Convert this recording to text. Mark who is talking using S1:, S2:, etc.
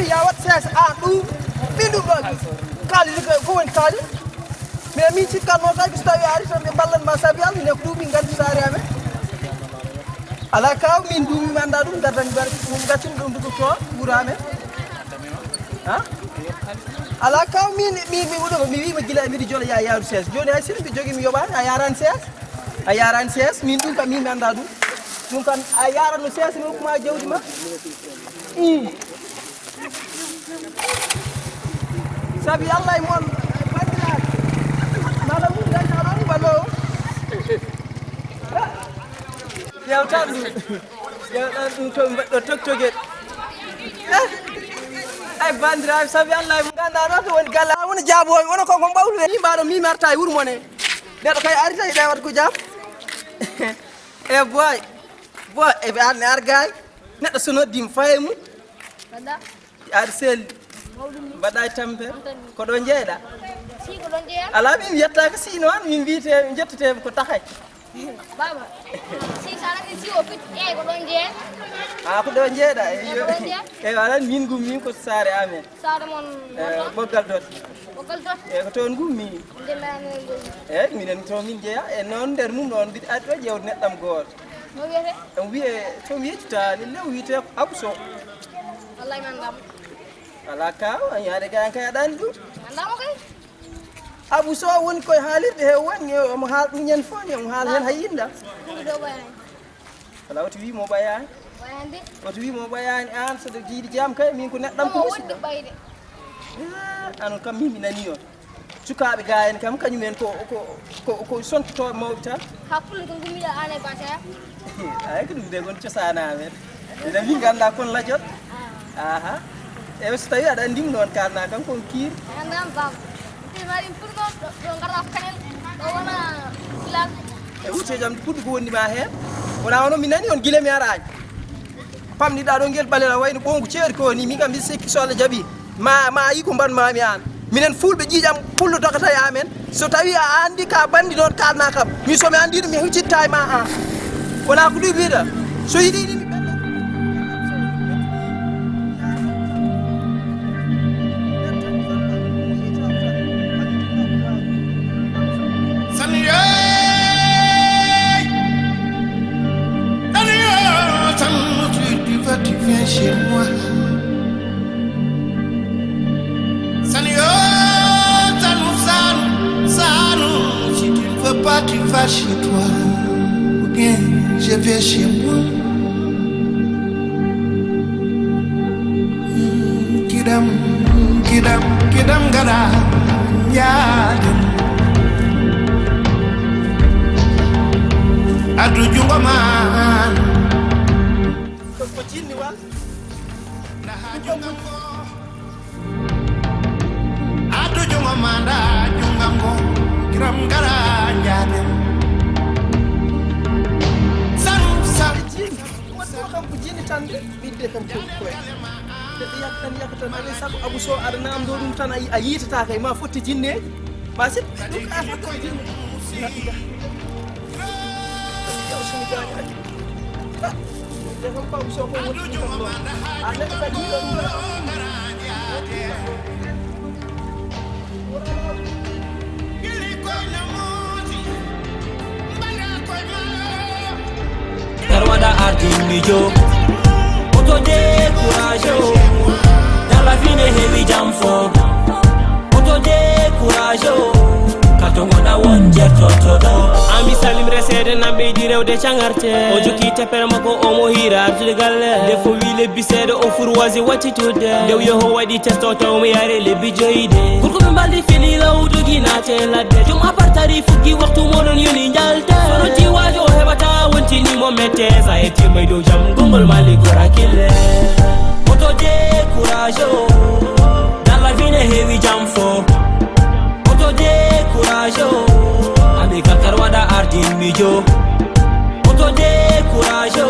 S1: ya wat ses a ɗum ɓindu ɗo kaali ko woni kaali mais min cikkanno kay so tawi ari tan ɓe ballanma saabi Allah ne ko ɗum min gandi saare amen ala kaw min duumi mi anda ɗum gardani bar ɗum gaccini ɗum dugo to wuuro amen ha ala kaw mi wima gila miɗo joola ya yaaru ses joni hay sino mbi jogui mi yoɓani a yarani ses min ɗum kam min mi anda ɗum kan a yaranno ses mi hokkuma jawdi ma sabi Allah e moon bandiraɓe mala mum gantaɗo ɗum ballo yewtan ɗum yewɗan ɗum to mbaɗɗo toktoguel ay bandiraɓe sabi Allah e mo ganduɗa ɗo to woni galle woni jaabomi wona koko ɓawlude ni mbaɗo mi marta e wuuro mon e neɗɗo kay ari tawi ɗewata ko jaam e boy eɓe arne argay neɗɗo so noddima faye mum aɗa selli mbaɗa e tampere ko ɗo jeeyɗa ala min yettaka si noon min mbiyete jettetema ko takay
S2: baba si sarani si o fit e ko ɗon jeeya
S1: ko ɗo jeeyɗa e alan min gummi ko saare amen
S2: saare mon
S1: ɓoggal dote e ko toon gummi eyyi minen to min jeeya e noon nder mum ɗon mbiɗa aɗi ɗo ƴewde neɗɗam gooto
S2: no wiyete
S1: ɗum wiye tomi yejjitani lew wiyete ko Abou
S2: wallahi mi andama
S1: ala kaw a yaade gayan kay aɗa andi ɗum
S2: andama kay
S1: Abou woni koye haalirde he woni omo haal ɗum ñande fof ni omo haala hen hay yinda
S2: ɗum ɗo ɓayani
S1: wala oto wimo ɓayani
S2: ɓayande
S1: oto wimo ɓayani an soɗo jiiɗi jaam kay min ko neɗɗam ko
S2: wonde ɓayde
S1: anon kam min mi nani on sukaɓe ga en kam kañumen ko sontotoɓe mawɓe tan
S2: hakkude ko gummiɗa an e bataya
S1: ay ko ɗum de gon cosana amen ene min ganda kon lajot aha e so tawi aɗa andimi noon kalna kam kon kiir
S2: andam baba mari pour ɗo garɗa kanen ɗo wona village
S1: e wutte jam ɓurɗo ko wondima hen wona wono mi nani on guila mi arani pamɗiɗa ɗo guel ɓalela wayno ɓongu ceeri ko ni min kam mbi sikki so Allah jaaɓi ma yi ko mbanmami an minen fulɓe ƴiƴam pullo dogata e amen so tawi a andi ka bandi noon kalna kam min somi andi ɗum mi huccitta e ma an wona ko ɗum wiɗa so yiɗi ɗi
S3: chez moi. Sanou, si tu ne veux pas, tu vas chez toi. Ou bien je vais chez moi. Kidam gada, yadam. Adu jungo man. Adu jungo manda jungango kiram gara jadem san
S1: wato kam ko jini tan bidde kam ko tan yakatan ale sabu Abou Sow ada nam do dum tan a yitata kay ma fotti jinne ba sit duk a fakko jinne ya usuni gaani de ko Abou Sow ko woni ko a nek ka di
S4: Karwada artimijo Auto découragé dans la vie ne heavy jam fo Auto découragé Kato wada won jerto todo Ami salim resede nambe di rewde changarte O joki tepere mako o mo hira artude galle Defo wi lebbi sede o furwazi wati tude Dew yoho wadi testo taw mi yare lebbi joyide Kurko be baldi fili lawdo ginate ladde Jom apartari fuki waxtu modon yoni njalte Sono ti wajo hebata wonti ni mo mette Sa eti maydo jam gongol mali gora kille Auto découragé dans la vie ne heavy jam fo Auto découragé Ami kakar wada ardin mijo Auto découragé